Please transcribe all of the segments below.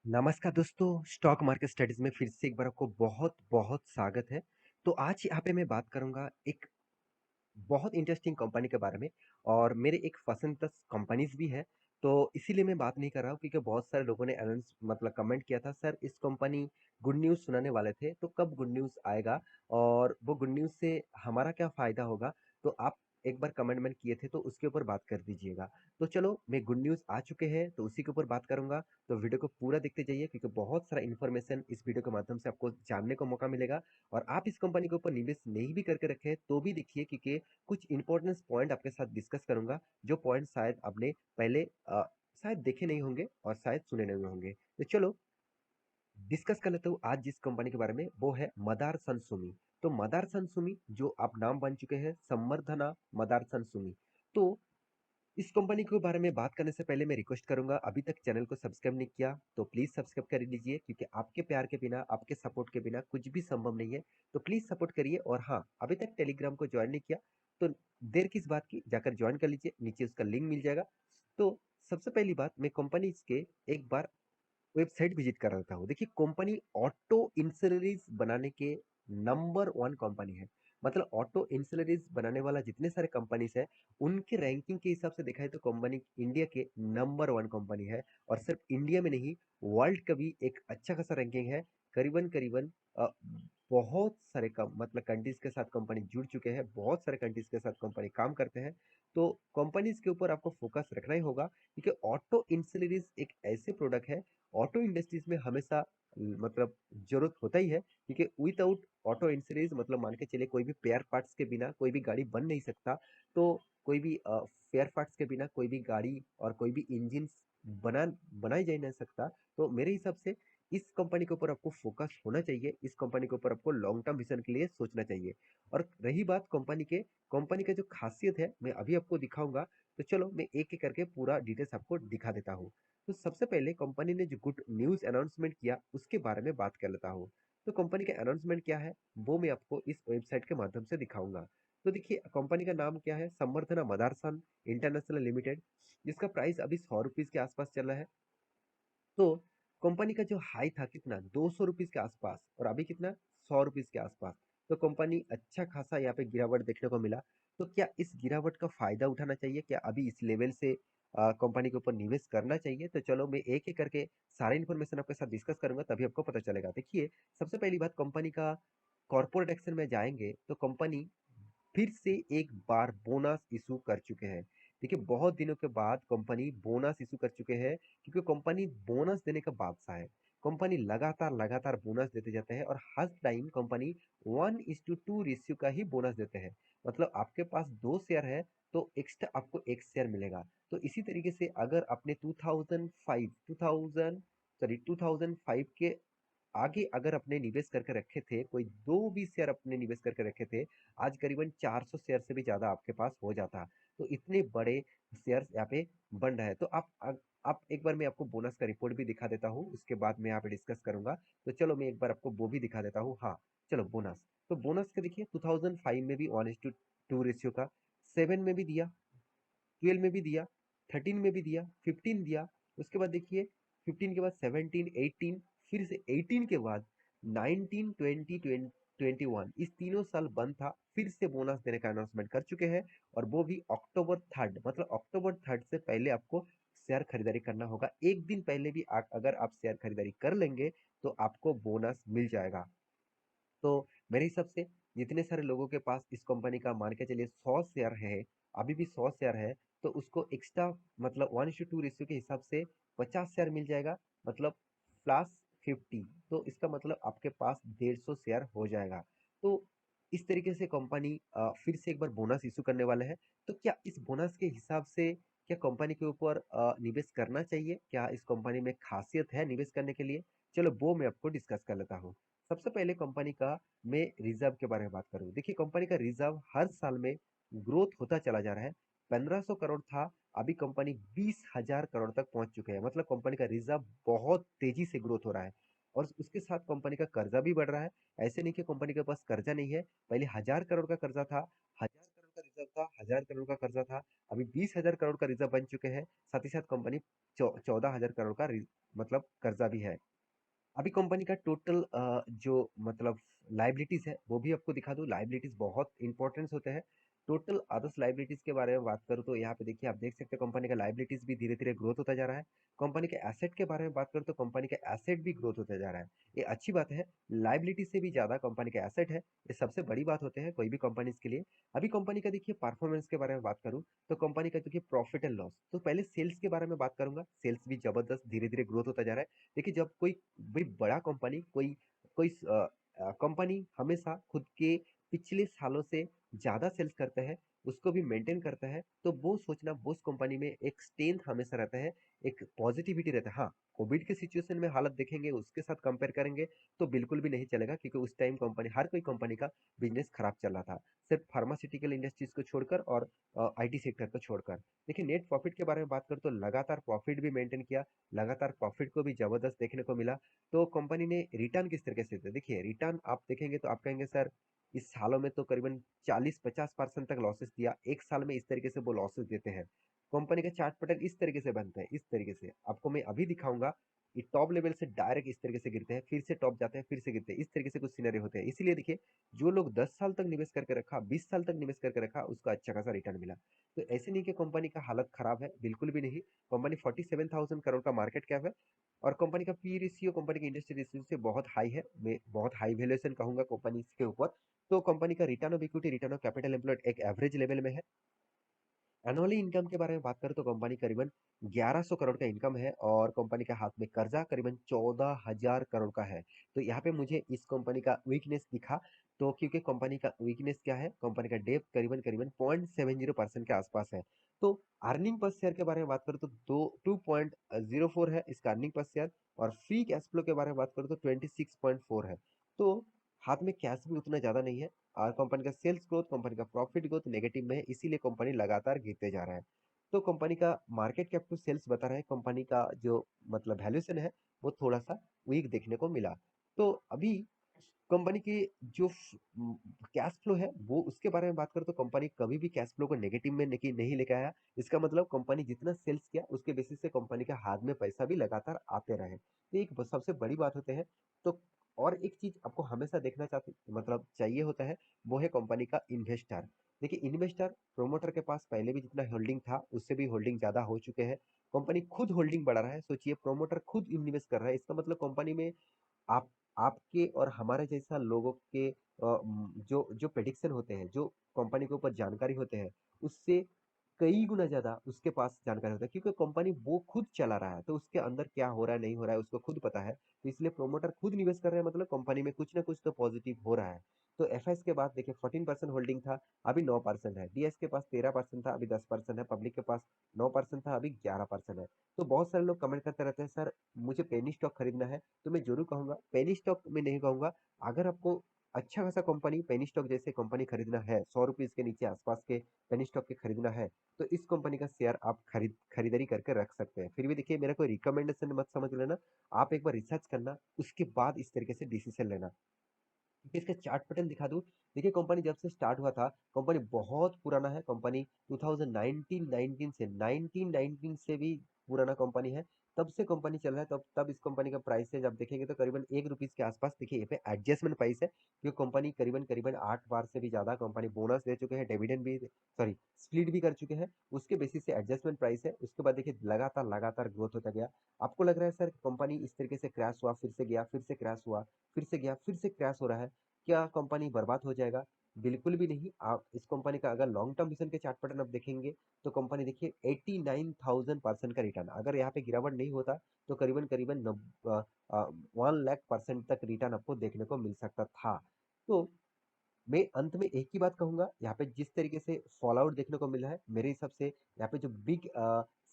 नमस्कार दोस्तों, stock market studies में फिर से एक बार आपको बहुत-बहुत स्वागत है। तो आज यहाँ पे मैं बात करूँगा एक बहुत इंटरेस्टिंग कंपनी के बारे में और मेरे एक पसंदीदा कंपनीज़ भी है। तो इसीलिए मैं बात नहीं कर रहा हूँ क्योंकि बहुत सारे लोगों ने अनाउंस मतलब कमेंट किया था, सर इस कंपनी गुड न्यूज़ सुनाने वाले थे, तो कब गुड न्यूज़ आएगा और वो गुड न्यूज़ से हमारा क्या फ़ायदा होगा? तो आप एक बार कमेंटमेंट किए थे, तो उसके ऊपर बात कर दीजिएगा। तो चलो मैं गुड न्यूज़ आ चुके हैं, तो उसी के ऊपर बात करूँगा। तो वीडियो को पूरा देखते जाइए क्योंकि बहुत सारा इन्फॉर्मेशन इस वीडियो के माध्यम से आपको जानने को मौका मिलेगा और आप इस कंपनी के ऊपर निवेश नहीं भी करके रखे हैं, तो भी देखिए क्योंकि कुछ इंपॉर्टेंट पॉइंट आपके साथ डिस्कस करूंगा जो पॉइंट शायद आपने पहले शायद देखे नहीं होंगे और शायद सुने नहीं होंगे। तो चलो डिस्कस कर लेता हूँ आज जिस कंपनी के बारे में, वो है मदारसन सुमी। तो मदारसन सुमी जो आप नाम बन चुके हैं संवर्धना मदारसन सुमी। तो इस कंपनी के बारे में बात करने से पहले मैं रिक्वेस्ट करूंगा, अभी तक चैनल को सब्सक्राइब नहीं किया तो प्लीज सब्सक्राइब कर लीजिए क्योंकि आपके प्यार के बिना, आपके सपोर्ट के बिना कुछ भी संभव नहीं है। तो प्लीज सपोर्ट करिए और हाँ, अभी तक टेलीग्राम को ज्वाइन नहीं किया तो देर किस बात की, जाकर ज्वाइन कर लीजिए, नीचे उसका लिंक मिल जाएगा। तो सबसे पहली बात, मैं कंपनी के एक बार वेबसाइट विजिट कर रहा हूँ। देखिए कंपनी ऑटो इंश्योरेंस बनाने के नंबर वन कंपनी है। मतलब ऑटो इंश्योरेंस बनाने वाला जितने सारे कंपनीज है, उनके रैंकिंग के हिसाब से देखा है तो कंपनी इंडिया के नंबर वन कंपनी है। और सिर्फ इंडिया में नहीं, वर्ल्ड का भी एक अच्छा खासा रैंकिंग है। करीबन करीबन बहुत सारे कम मतलब कंट्रीज के साथ कंपनी जुड़ चुके हैं, बहुत सारे कंट्रीज के साथ कंपनी काम करते हैं। तो कंपनीज के ऊपर आपको फोकस रखना ही होगा क्योंकि ऑटो इंश्योरेंस एक ऐसे प्रोडक्ट है, ऑटो इंडस्ट्रीज में हमेशा मतलब जरूरत होता ही है क्योंकि विदाउट ऑटो इंश्योरेंस मतलब मान के चलिए कोई भी पेयर पार्ट्स के बिना कोई भी गाड़ी बन नहीं सकता। तो कोई भी पेयर पार्ट्स के बिना कोई भी गाड़ी और कोई भी इंजन बना बनाई जा नहीं सकता। तो मेरे हिसाब से इस कंपनी के ऊपर आपको फोकस होना चाहिए, इस कंपनी के ऊपर आपको लॉन्ग टर्म विजन के लिए सोचना चाहिए। और रही बात कंपनी का जो खासियत है मैं अभी आपको दिखाऊंगा। तो चलो मैं एक एक करके पूरा डिटेल्स आपको दिखा देता हूँ। तो सबसे पहले कंपनी ने जो गुड न्यूज़ अनाउंसमेंट किया उसके बारे में बात कर लेता हूँ। तो कंपनी का अनाउंसमेंट क्या है वो मैं आपको इस वेबसाइट के माध्यम से दिखाऊंगा। तो देखिए कंपनी का नाम क्या है, संवर्धना मदारसन इंटरनेशनल लिमिटेड, जिसका प्राइस अभी 100 रुपीज के आसपास चल रहा है। तो कंपनी का जो हाई था कितना, 200 रुपीज के आसपास, और अभी कितना, 100 रुपीज के आसपास। तो कंपनी अच्छा खासा यहाँ पे गिरावट देखने को मिला। तो क्या इस गिरावट का फायदा उठाना चाहिए, क्या अभी इस लेवल से कंपनी के ऊपर निवेश करना चाहिए? तो चलो मैं एक एक करके सारे इन्फॉर्मेशन आपके साथ डिस्कस करूंगा तभी आपको पता चलेगा। देखिए सबसे पहली बात, कंपनी का कॉर्पोरेट एक्शन में जाएंगे तो कंपनी फिर से एक बार बोनस इशू कर चुके हैं। देखिए बहुत दिनों के बाद कंपनी बोनस इशू कर चुके हैं क्योंकि कंपनी बोनस देने का बादशाह है। कंपनी लगातार लगातार बोनस देते जाते हैं और हर टाइम कंपनी 1:2 रेशियो का ही बोनस देते हैं। मतलब आपके पास 2 शेयर है तो एक्स्ट्रा आपको एक शेयर मिलेगा। तो इसी तरीके से अगर आपने 2005 के आगे अगर अपने निवेश करके रखे थे, कोई दो भी शेयर अपने निवेश करके रखे थे, आज करीबन 400 शेयर से भी ज्यादा आपके पास हो जाता। तो इतने बड़े शेयर्स यहाँ पे बन रहा है। तो आप एक बार मैं आपको बोनस का रिपोर्ट भी दिखा देता हूँ, उसके बाद मैं यहाँ पे डिस्कस करूंगा। तो चलो मैं एक बार आपको वो भी दिखा देता हूँ। हाँ चलो बोनस, तो बोनस के देखिए 2005 में भी 1:2 रेशियो का, 7 में भी दिया, 12 में भी दिया, 13 में भी दिया, 15 दिया। उसके बाद देखिए 15 के बाद 17, 18, फिर से 18 के बाद 19, 20, 21, इस तीनों साल बंद था, फिर से बोनस देने का अनाउंसमेंट कर चुके हैं। और वो भी अक्टूबर 3, मतलब अक्टूबर 3 से पहले आपको शेयर खरीदारी करना होगा। एक दिन पहले भी अगर आप शेयर खरीदारी कर लेंगे तो आपको बोनस मिल जाएगा। तो मेरे हिसाब से जितने सारे लोगों के पास इस कंपनी का मान के चलिए 100 शेयर है, अभी भी 100 शेयर है, तो उसको एक्स्ट्रा मतलब 1:2 रेशियो के हिसाब से 50 शेयर मिल जाएगा, मतलब +50। तो इसका मतलब आपके पास 150 शेयर हो जाएगा। तो इस तरीके से कंपनी फिर से एक बार बोनस इशू करने वाला है। तो क्या इस बोनस के हिसाब से क्या कंपनी के ऊपर निवेश करना चाहिए, क्या इस कंपनी में खासियत है निवेश करने के लिए? चलो वो मैं आपको डिस्कस कर लेता हूँ। सबसे पहले कंपनी का मैं रिजर्व के बारे में बात करूं। देखिए कंपनी का रिजर्व हर साल में ग्रोथ होता चला जा रहा है। 1500 करोड़ था, अभी कंपनी 20,000 करोड़ तक पहुंच चुके हैं। मतलब कंपनी का रिजर्व बहुत तेजी से ग्रोथ हो रहा है। और उसके साथ कंपनी का कर्जा भी बढ़ रहा है। ऐसे नहीं कि कंपनी के पास कर्जा नहीं है, पहले 1,000 करोड़ का कर्जा था, 1,000 करोड़ का रिजर्व था, 1000 करोड़ का कर्जा था, अभी 20,000 करोड़ का रिजर्व बन चुके हैं। साथ ही साथ कंपनी 14,000 करोड़ का मतलब कर्जा भी है। अभी कंपनी का टोटल जो मतलब लाइबिलिटीज है वो भी आपको दिखा दूं। लाइबिलिटीज बहुत इंपॉर्टेंस होते हैं। टोटल अदर्स लाइबिलिटीज के बारे में बात करूं तो यहाँ पे देखिए, आप देख सकते हैं कंपनी का लाइबिलिटीज भी धीरे धीरे ग्रोथ होता जा रहा है। कंपनी के एसेट के बारे में बात करूं तो कंपनी का एसेट भी ग्रोथ होता जा रहा है। ये अच्छी बात है। लाइबिलिटी से भी ज्यादा कंपनी के एसेट है, ये सबसे बड़ी बात होते हैं कोई भी कंपनी के लिए। अभी कंपनी का देखिए परफॉर्मेंस के बारे में बात करूं तो कंपनी का देखिए प्रॉफिट एंड लॉस, तो पहले सेल्स के बारे में बात करूंगा। सेल्स भी जबरदस्त धीरे धीरे ग्रोथ होता जा रहा है। देखिए, जब कोई बड़ी बड़ा कंपनी कोई कोई कंपनी हमेशा खुद के पिछले सालों से ज्यादा सेल्स करता है, उसको भी मेंटेन करता है, तो वो सोचना वो उस कंपनी में एक स्ट्रेंथ हमेशा रहता है, एक पॉजिटिविटी रहता है। हाँ, कोविड के सिचुएशन में हालत देखेंगे, उसके साथ कंपेयर करेंगे तो बिल्कुल भी नहीं चलेगा, क्योंकि उस टाइम कंपनी, हर कोई कंपनी का बिजनेस खराब चल रहा था, सिर्फ फार्मास्यूटिकल इंडस्ट्रीज को छोड़कर और आईटी सेक्टर को छोड़कर। देखिए, नेट प्रॉफिट के बारे में बात करें तो लगातार प्रॉफिट भी मेंटेन किया, लगातार प्रॉफिट को भी जबरदस्त देखने को मिला। तो कंपनी ने रिटर्न किस तरीके से दिया, देखिए रिटर्न आप देखेंगे तो आप कहेंगे सर इस सालों में तो करीबन 40-50% तक लॉसेस दिया, एक साल में इस तरीके से वो लॉसेस देते हैं। कंपनी का चार्ट पैटर्न इस तरीके से बनता है, इस तरीके से आपको मैं अभी दिखाऊंगा। ये टॉप लेवल से डायरेक्ट इस तरीके से गिरते हैं, फिर से टॉप जाते हैं, फिर से गिरते हैं, इस तरीके से कुछ सिनेरियो होते हैं। इसीलिए देखिए, जो लोग 10 साल तक निवेश करके रखा, 20 साल तक निवेश करके रखा, उसका अच्छा खासा रिटर्न मिला। तो ऐसे नहीं कि कंपनी का हालत खराब है, बिल्कुल भी नहीं। कंपनी 47,000 करोड़ का मार्केट कैप है, और कंपनी का पी रेशियो कंपनी की इंडस्ट्री रेशियो से बहुत हाई है, मैं बहुत हाई वैल्यूएशन कहूंगा कंपनी के ऊपर। तो कंपनी का return of equity, return of capital employed एक एवरेज लेवल में है। एनुअली इनकम के बारे में बात करें तो कंपनी करीबन 1100 करोड़ का इनकम है, और कंपनी के हाथ में कर्जा करीबन 14,000 करोड़ का है। तो यहाँ पे मुझे इस कंपनी का वीकनेस दिखा। तो क्योंकि कंपनी का वीकनेस क्या है, कंपनी का डेप करीबन करीबन 0.70% के आसपास है। तो अर्निंग पर शेयर के बारे में बात करें तो 2.04 है इसका अर्निंग पर शेयर, और फ्री कैश फ्लो के बारे में बात करें तो 26.4 है। तो हाथ में कैश भी उतना ज्यादा नहीं है, और कंपनी का सेल्स ग्रोथ, कंपनी का प्रॉफिट ग्रोथ नेगेटिव में है, इसीलिए कंपनी लगातार गिरते जा रहा है। तो कंपनी का मार्केट कैप टू सेल्स बता रहा है, कंपनी का जो मतलब वैल्यूएशन है वो थोड़ा सा वीक देखने को मिला। तो अभी कंपनी की जो कैश फ्लो है वो, उसके बारे में बात करें तो कंपनी कभी भी कैश फ्लो को नेगेटिव में नहीं लेके आया। इसका मतलब कंपनी जितना सेल्स किया उसके बेसिस से कंपनी के हाथ में पैसा भी लगातार आते रहे, तो एक सबसे बड़ी बात होते हैं। तो और एक चीज आपको हमेशा देखना चाहते मतलब चाहिए होता है, वो है कंपनी का इन्वेस्टर। देखिए, इन्वेस्टर प्रोमोटर के पास पहले भी जितना होल्डिंग था उससे भी होल्डिंग ज्यादा हो चुके हैं। कंपनी खुद होल्डिंग बढ़ा रहा है, सोचिए प्रोमोटर खुद इन्वेस्ट कर रहा है, इसका मतलब कंपनी में आप आपके और हमारे जैसा लोगों के जो प्रेडिक्शन होते हैं, जो कंपनी के ऊपर जानकारी होते हैं, उससे कई गुना ज्यादा उसके पास जानकारी होता है, क्योंकि कंपनी वो खुद चला रहा है, तो उसके अंदर क्या हो रहा है नहीं हो रहा है उसको खुद पता है। तो इसलिए प्रोमोटर खुद निवेश कर रहे हैं, मतलब कंपनी में कुछ ना कुछ तो पॉजिटिव हो रहा है। तो एफएस के बाद देखिए 14% होल्डिंग था, अभी 9% है। डीएस के पास 13% था, अभी 10% है। पब्लिक के पास 9% था, अभी 11% है। तो बहुत सारे लोग कमेंट करते रहते हैं सर मुझे पेनी स्टॉक खरीदना है, तो मैं जरूर कहूंगा, पेनी स्टॉक में नहीं कहूंगा, अगर आपको अच्छा खासा कंपनी पेनी स्टॉक जैसे कंपनी खरीदना है, 100 रुपीज के नीचे आसपास के पेनी स्टॉक के खरीदना है, तो इस कंपनी का शेयर आप खरीदारी करके रख सकते हैं। फिर भी देखिए, मेरा कोई रिकमेंडेशन मत समझ लेना, आप एक बार रिसर्च करना, उसके बाद इस तरीके से डिसीजन लेना। इसका चार्ट पैटर्न दिखा दूं। देखिए, कंपनी जब से स्टार्ट हुआ था, कंपनी बहुत पुराना है, कंपनी 2019 से 1919 से भी पुराना कंपनी है, तब से कंपनी चल रहा है। तब तब इस कंपनी का प्राइस है जब देखेंगे तो करीबन 1 रुपीज के आसपास। देखिए, ये पे एडजस्टमेंट प्राइस है, क्योंकि कंपनी करीबन करीबन 8 बार से भी ज्यादा कंपनी बोनस दे चुके हैं, डिविडेंड भी, सॉरी स्प्लिट भी कर चुके हैं, उसके बेसिस से एडजस्टमेंट प्राइस है। उसके बाद देखिए लगातार लगातार ग्रोथ होता गया। आपको लग रहा है सर कंपनी इस तरीके से क्रैश हुआ, फिर से गया, फिर से क्रैश हुआ, फिर से गया, फिर से क्रैश हो रहा है, क्या कंपनी बर्बाद हो जाएगा? बिल्कुल भी नहीं। आप इस कंपनी का अगर लॉन्ग टर्म विजन के चार्ट पैटर्न आप देखेंगे तो कंपनी देखिए 89,000% का रिटर्न, अगर यहाँ पे गिरावट नहीं होता तो करीबन करीबन 1 लाख% तक रिटर्न आपको देखने को मिल सकता था। तो मैं अंत में एक ही बात कहूंगा, यहाँ पे जिस तरीके से फॉल आउट देखने को मिला है, मेरे हिसाब से यहाँ पे जो बिग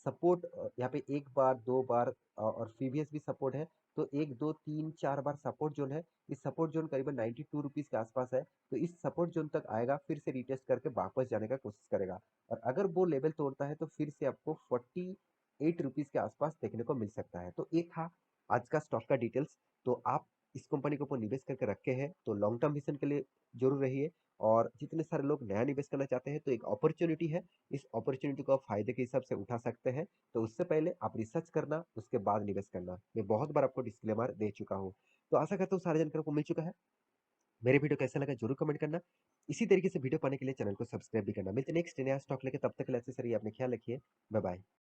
सपोर्ट, यहाँ पे एक बार दो बार और प्रीवियस भी सपोर्ट है, तो एक दो तीन चार बार सपोर्ट जोन है। इस सपोर्ट जोन करीबन 92 रुपीज के आसपास है, तो इस सपोर्ट जोन तक आएगा, फिर से रिटेस्ट करके वापस जाने का कोशिश करेगा, और अगर वो लेवल तोड़ता है तो फिर से आपको 48 रुपीज के आसपास देखने को मिल सकता है। तो ये था आज का स्टॉक का डिटेल्स। तो आप इस कंपनी के ऊपर निवेश करके रखे हैं, तो लॉन्ग टर्म विज़न के लिए ज़रूर रहिए। और जितने सारे लोग नया निवेश करना चाहते हैं, तो एक अपॉर्च्युनिटी है, इस अपॉर्च्युनिटी को आप फ़ायदे के हिसाब से उठा सकते हैं। तो उससे पहले आप रिसर्च करना, उसके बाद निवेश करना। मैं बहुत बार आपको डिस्क्लेमर दे चुका हूँ। तो आशा करता हूँ सारी जानकारी आपको मिल चुका है। मेरे वीडियो कैसा लगा ज़रूर कमेंट करना। इसी तरीके से वीडियो पाने के लिए चैनल को सब्सक्राइब भी करना। मिलते हैं नेक्स्ट नया स्टॉक लेके, तब तक के लिए अच्छे से रहिए, अपना ख्याल रखिए। Bye bye.